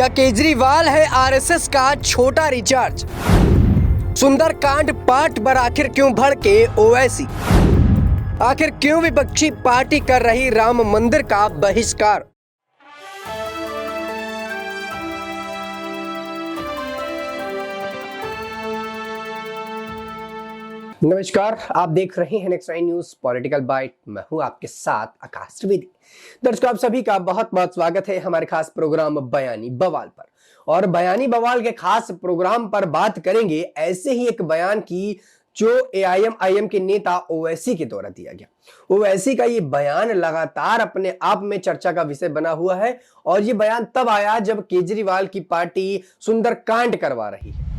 क्या केजरीवाल है आरएसएस का छोटा रिचार्ज? सुंदरकांड पाठ पर आखिर क्यों भड़के ओवैसी? आखिर क्यों विपक्षी पार्टी कर रही राम मंदिर का बहिष्कार? नमस्कार, आप देख रहे हैं नेक्स्ट 9 न्यूज पॉलिटिकल बाइट। मैं हूं आपके साथ आकाश त्रिवेदी। दर्शकों, आप सभी का बहुत बहुत स्वागत है हमारे खास प्रोग्राम बयानी बवाल पर। और बयानी बवाल के खास प्रोग्राम पर बात करेंगे ऐसे ही एक बयान की जो एआईएमआईएम के नेता ओवैसी के द्वारा दिया गया। ओवैसी का ये बयान लगातार अपने आप में चर्चा का विषय बना हुआ है और ये बयान तब आया जब केजरीवाल की पार्टी सुंदरकांड करवा रही है।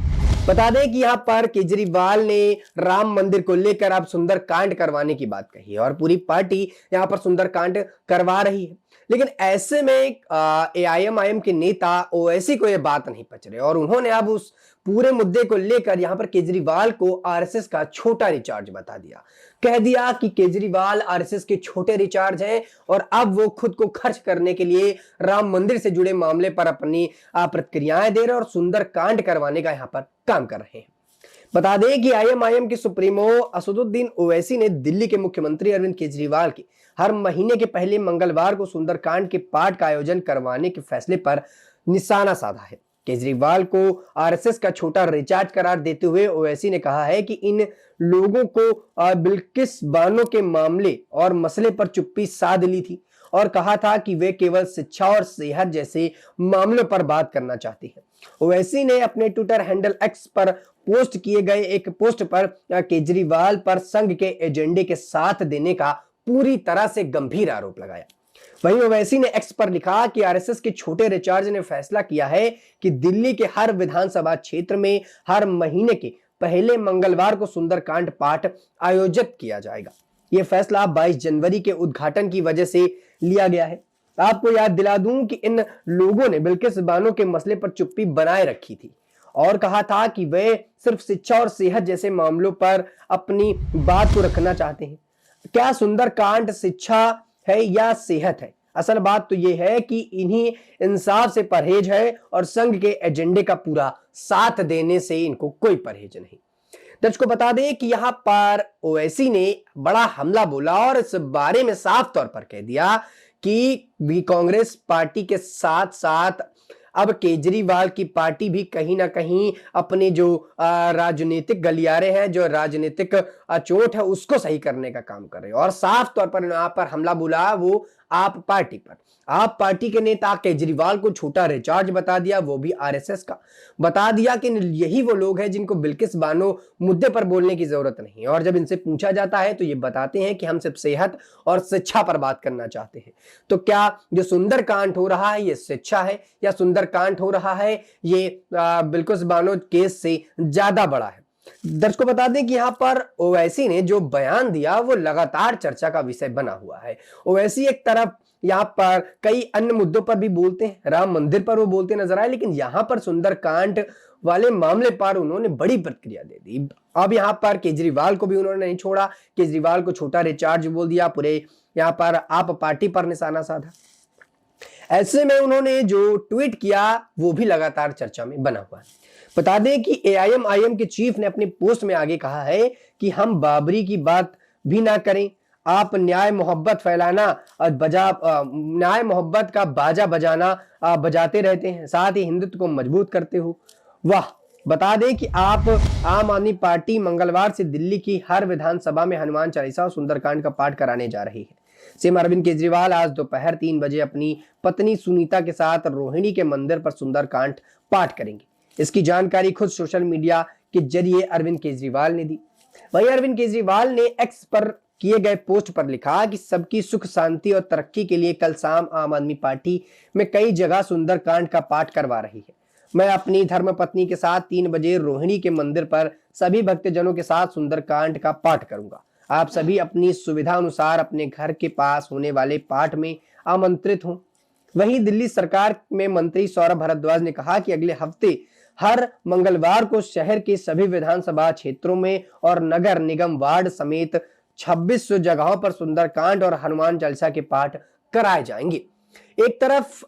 बता दें कि यहाँ पर केजरीवाल ने राम मंदिर को लेकर अब सुंदरकांड करवाने की बात कही है और पूरी पार्टी यहाँ पर सुंदरकांड करवा रही है। लेकिन ऐसे में एआईएमआईएम के नेता ओवैसी को यह बात नहीं पच रही और उन्होंने अब उस पूरे मुद्दे को लेकर यहाँ पर केजरीवाल को आरएसएस का छोटा रिचार्ज बता दिया। कह दिया कि केजरीवाल आरएसएस के छोटे रिचार्ज हैं और अब वो खुद को खर्च करने के लिए राम मंदिर से जुड़े मामले पर अपनी प्रतिक्रियाएं दे रहे और सुंदरकांड करवाने का यहाँ पर काम कर रहे हैं। बता दें कि आईएमआईएम के सुप्रीमो असदुद्दीन ओवैसी ने दिल्ली के मुख्यमंत्री अरविंद केजरीवाल के हर महीने के पहले मंगलवार को सुंदरकांड के पाठ का आयोजन करवाने के फैसले पर निशाना साधा है। केजरीवाल को आरएसएस का छोटा रिचार्ज करार देते हुए ओवैसी ने कहा है कि इन लोगों को बिल्किस बानो के मामले और मसले पर चुप्पी साध ली थी और कहा था कि वे केवल शिक्षा और सेहत जैसे मामलों पर बात करना चाहते हैं। ओवैसी ने अपने ट्विटर हैंडल एक्स पर पोस्ट किए गए एक पोस्ट पर केजरीवाल पर संघ के एजेंडे के साथ देने का पूरी तरह से गंभीर आरोप लगाया। वहीं ओवैसी ने एक्स पर लिखा कि आरएसएस के छोटे रिचार्ज ने फैसला किया है कि दिल्ली के हर विधानसभा क्षेत्र में हर महीने के पहले मंगलवार को सुंदरकांड पाठ आयोजित किया जाएगा। यह फैसला 22 जनवरी के उद्घाटन की वजह से लिया गया है। आपको याद दिला दूं कि इन लोगों ने बिल्किस बानो के मसले पर चुप्पी बनाए रखी थी और कहा था कि वे सिर्फ शिक्षा और सेहत जैसे मामलों पर अपनी बात को रखना चाहते हैं। क्या सुंदरकांड शिक्षा है या सेहत है? असल बात तो यह है कि इन्हीं इंसाफ से परहेज है और संघ के एजेंडे का पूरा साथ देने से इनको कोई परहेज नहीं। दर्शकों, बता दें कि यहां पर ओवैसी ने बड़ा हमला बोला और इस बारे में साफ तौर पर कह दिया कि भी कांग्रेस पार्टी के साथ साथ अब केजरीवाल की पार्टी भी कहीं ना कहीं अपने जो राजनीतिक गलियारे हैं, जो राजनीतिक चोट है, उसको सही करने का काम कर रहे हैं। और साफ तौर पर यहाँ पर हमला बोला वो आप पार्टी पर। आप पार्टी के नेता केजरीवाल को छोटा रिचार्ज बता दिया, वो भी आरएसएस का। बता दिया कि यही वो लोग हैं जिनको बिल्किस बानो मुद्दे पर बोलने की जरूरत नहीं है और जब इनसे पूछा जाता है तो ये बताते हैं कि हम सिर्फ सेहत और शिक्षा पर बात करना चाहते हैं। तो क्या जो सुंदरकांड हो रहा है ये शिक्षा है या सुंदरकांड हो रहा है ये बिल्किस बानो केस से ज्यादा बड़ा है? दर्शकों, बता दें कि यहाँ पर ओवैसी ने जो बयान दिया वो लगातार चर्चा का विषय बना हुआ है। ओवैसी एक तरफ यहाँ पर कई अन्य मुद्दों पर भी बोलते हैं, राम मंदिर पर वो बोलते नजर आए, लेकिन यहाँ पर सुंदरकांड वाले मामले पर उन्होंने बड़ी प्रतिक्रिया दे दी। अब यहाँ पर केजरीवाल को भी उन्होंने नहीं छोड़ा, केजरीवाल को छोटा रिचार्ज बोल दिया, पूरे यहाँ पर आप पार्टी पर निशाना साधा। ऐसे में उन्होंने जो ट्वीट किया वो भी लगातार चर्चा में बना हुआ है। बता दें कि एआईएमआईएम के चीफ ने अपने पोस्ट में आगे कहा है कि हम बाबरी की बात भी ना करें, आप न्याय मोहब्बत फैलाना और न्याय मोहब्बत का बाजा बजाना बजाते रहते हैं, साथ ही हिंदुत्व को मजबूत करते हो। वाह! बता दें कि आप आम आदमी पार्टी मंगलवार से दिल्ली की हर विधानसभा में हनुमान चालीसा और सुंदरकांड का पाठ कराने जा रही है। सीएम अरविंद केजरीवाल आज दोपहर 3 बजे अपनी पत्नी सुनीता के साथ रोहिणी के मंदिर पर सुंदरकांड पाठ करेंगे। इसकी जानकारी खुद सोशल मीडिया के जरिए अरविंद केजरीवाल ने दी। वहीं अरविंद केजरीवाल ने एक्स पर किए गए पोस्ट पर लिखा कि सबकी सुख शांति और तरक्की के लिए कल शाम आम आदमी पार्टी में कई जगह सुंदरकांड का पाठ करवा रही है। मैं अपनी धर्मपत्नी के साथ 3 बजे रोहिणी के मंदिर पर सभी भक्तजनों के साथ सुंदरकांड का पाठ करूंगा। आप सभी अपनी सुविधा अनुसार अपने घर के पास होने वाले पाठ में आमंत्रित हों। वहीं दिल्ली सरकार में मंत्री सौरभ भारद्वाज ने कहा कि अगले हफ्ते हर मंगलवार को शहर के सभी विधानसभा क्षेत्रों में और नगर निगम वार्ड समेत 2600 जगहों पर सुंदरकांड और हनुमान चालीसा के पाठ कराए जाएंगे। एक तरफ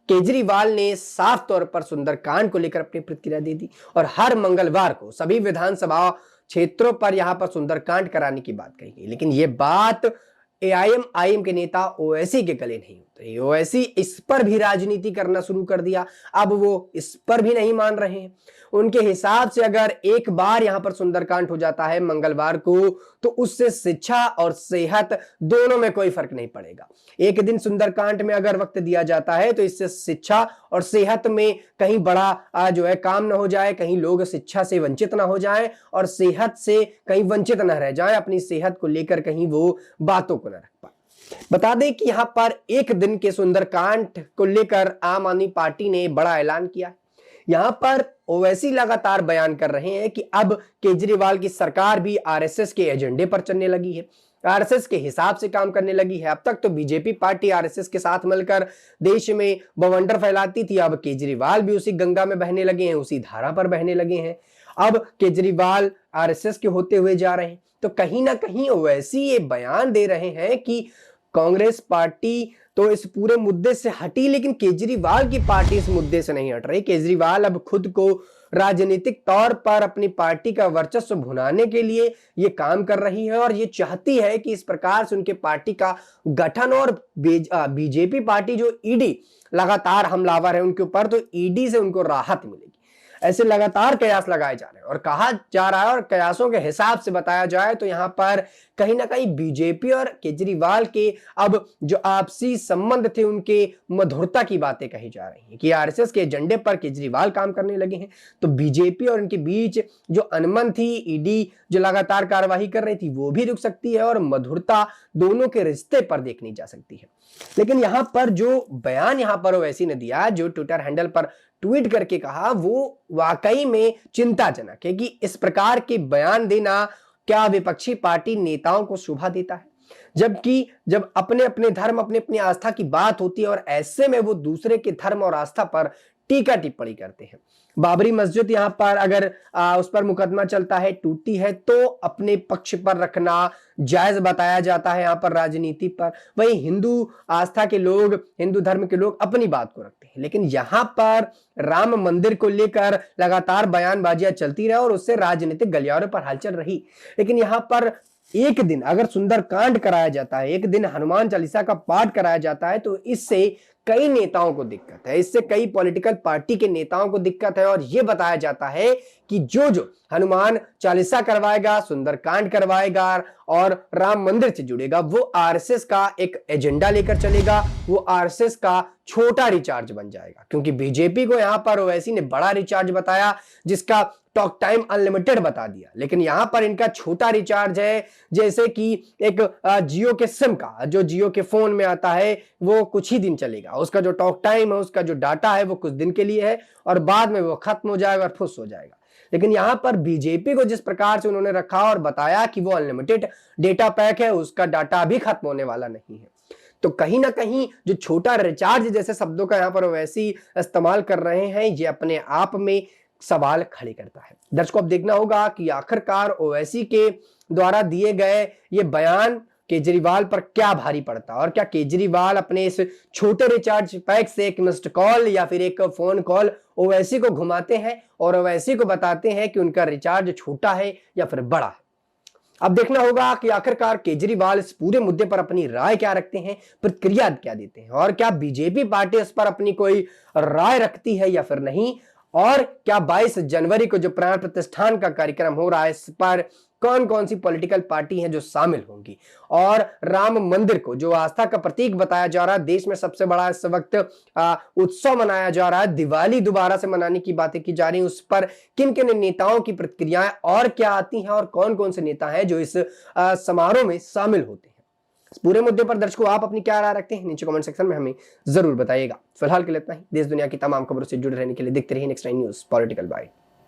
केजरीवाल ने साफ तौर पर सुंदरकांड को लेकर अपनी प्रतिक्रिया दे दी और हर मंगलवार को सभी विधानसभा क्षेत्रों पर यहां पर सुंदरकांड कराने की बात कही गई। लेकिन यह बात एआईएमआईएम के नेता ओवैसी के गले नहीं उतरी। ओवैसी इस पर भी राजनीति करना शुरू कर दिया। अब वो इस पर भी नहीं मान रहे हैं। उनके हिसाब से अगर एक बार यहां पर सुंदरकांड हो जाता है मंगलवार को, तो उससे शिक्षा और सेहत दोनों में कोई फर्क नहीं पड़ेगा। एक दिन सुंदरकांड में अगर वक्त दिया जाता है तो इससे शिक्षा और सेहत में कहीं बड़ा जो है काम ना हो जाए, कहीं लोग शिक्षा से वंचित ना हो जाएं और सेहत से कहीं वंचित ना रह जाएं, अपनी सेहत को लेकर कहीं वो बातों को ना रख पाए। बता दें कि यहां पर एक दिन के सुंदरकांड को लेकर आम आदमी पार्टी ने बड़ा ऐलान किया है। यहां पर ओवैसी लगातार बयान कर रहे हैं कि अब केजरीवाल की सरकार भी आरएसएस के एजेंडे पर चलने लगी है, आरएसएस के हिसाब से काम करने लगी है। अब तक तो बीजेपी पार्टी आरएसएस के साथ मिलकर देश में बवंडर फैलाती थी, अब केजरीवाल भी उसी गंगा में बहने लगे हैं, उसी धारा पर बहने लगे हैं। अब केजरीवाल आरएसएस के होते हुए जा रहे हैं। तो कहीं ना कहीं ओवैसी ये बयान दे रहे हैं कि कांग्रेस पार्टी तो इस पूरे मुद्दे से हटी, लेकिन केजरीवाल की पार्टी इस मुद्दे से नहीं हट रही। केजरीवाल अब खुद को राजनीतिक तौर पर अपनी पार्टी का वर्चस्व भुनाने के लिए ये काम कर रही है और ये चाहती है कि इस प्रकार से उनके पार्टी का गठन और बीजेपी पार्टी जो ईडी लगातार हमलावर है उनके ऊपर, तो ईडी से उनको राहत मिलेगी। ऐसे लगातार कयास लगाए जा रहे हैं और कहा जा रहा है और कयासों के हिसाब से बताया जाए तो यहां पर कहीं ना कहीं बीजेपी और केजरीवाल के अब जो आपसी संबंध थे उनके मधुरता की बातें कही जा रही हैं कि आरएसएस के एजेंडे पर केजरीवाल काम करने लगे हैं, तो बीजेपी और उनके बीच जो अनबन थी, ईडी जो लगातार कार्यवाही कर रही थी, वो भी रुक सकती है और मधुरता दोनों के रिश्ते पर देखनी जा सकती है। लेकिन यहां पर जो बयान यहां पर ओवैसी ने दिया, जो ट्विटर हैंडल पर ट्वीट करके कहा, वो वाकई में चिंताजनक है कि इस प्रकार के बयान देना क्या विपक्षी पार्टी नेताओं को शोभा देता है, जबकि जब अपने अपने धर्म, अपने अपनी आस्था की बात होती है और ऐसे में वो दूसरे के धर्म और आस्था पर टीका टिप्पणी करते हैं। बाबरी मस्जिद यहां पर अगर उस पर मुकदमा चलता है, टूटी है, तो अपने पक्ष पर रखना जायज बताया जाता है यहां पर राजनीति पर। वही हिंदू आस्था के लोग, हिंदू धर्म के लोग अपनी बात को रखते हैं। लेकिन यहां पर राम मंदिर को लेकर लगातार बयानबाजियां चलती रही और उससे राजनीतिक गलियारों पर हलचल रही। लेकिन यहां पर एक दिन अगर सुंदरकांड कराया जाता है, एक दिन हनुमान चालीसा का पाठ कराया जाता है, तो इससे कई नेताओं को दिक्कत है, इससे कई पॉलिटिकल पार्टी के नेताओं को दिक्कत है और यह बताया जाता है कि जो जो हनुमान चालीसा करवाएगा, सुंदरकांड करवाएगा और राम मंदिर से जुड़ेगा, वो आरएसएस का एक एजेंडा लेकर चलेगा, वो आरएसएस का छोटा रिचार्ज बन जाएगा। क्योंकि बीजेपी को यहां पर ओवैसी ने बड़ा रिचार्ज बताया, जिसका टॉक टाइम अनलिमिटेड बता दिया, लेकिन यहां पर इनका छोटा रिचार्ज है, जैसे कि एक जियो के सिम का, जो जियो के फोन में आता है वो कुछ ही दिन चलेगा, उसका जो टॉक टाइम है, उसका जो डाटा है वो कुछ दिन के लिए है और बाद में वो खत्म हो जाएगा और फुस हो जाएगा। लेकिन यहां पर बीजेपी को जिस प्रकार से उन्होंने रखा और बताया कि वो अनलिमिटेड डेटा पैक है, उसका डाटा भी खत्म होने वाला नहीं है, तो कहीं ना कहीं जो छोटा रिचार्ज जैसे शब्दों का यहां पर वैसी इस्तेमाल कर रहे हैं, ये अपने आप में सवाल खड़े करता है। दर्शकों, अब देखना होगा कि आखिरकार ओवैसी के द्वारा दिए गए ये बयान केजरीवाल पर क्या भारी पड़ता है और क्या केजरीवाल अपने इस छोटे रिचार्ज पैक से एक मिस्ड कॉल या फिर एक फोन कॉल ओवैसी को घुमाते हैं और ओवैसी को बताते हैं कि उनका रिचार्ज छोटा है या फिर बड़ा है। अब देखना होगा कि आखिरकार केजरीवाल इस पूरे मुद्दे पर अपनी राय क्या रखते हैं, प्रतिक्रिया क्या देते हैं और क्या बीजेपी पार्टी इस पर अपनी कोई राय रखती है या फिर नहीं, और क्या 22 जनवरी को जो प्राण प्रतिष्ठान का कार्यक्रम हो रहा है, इस पर कौन कौन सी पॉलिटिकल पार्टी हैं जो शामिल होंगी, और राम मंदिर को जो आस्था का प्रतीक बताया जा रहा है, देश में सबसे बड़ा इस वक्त उत्सव मनाया जा रहा है, दिवाली दोबारा से मनाने की बातें की जा रही हैं, उस पर किन किन नेताओं की प्रतिक्रियाएं और क्या आती हैं और कौन कौन से नेता हैं जो इस समारोह में शामिल होते हैं। इस पूरे मुद्दे पर दर्शकों आप अपनी क्या राय रखते हैं, नीचे कमेंट सेक्शन में हमें जरूर बताइएगा। फिलहाल के लिए इतना ही। देश दुनिया की तमाम खबरों से जुड़े रहने के लिए देखते रहिए नेक्स्ट 9 न्यूज़ पॉलिटिकल बाइट।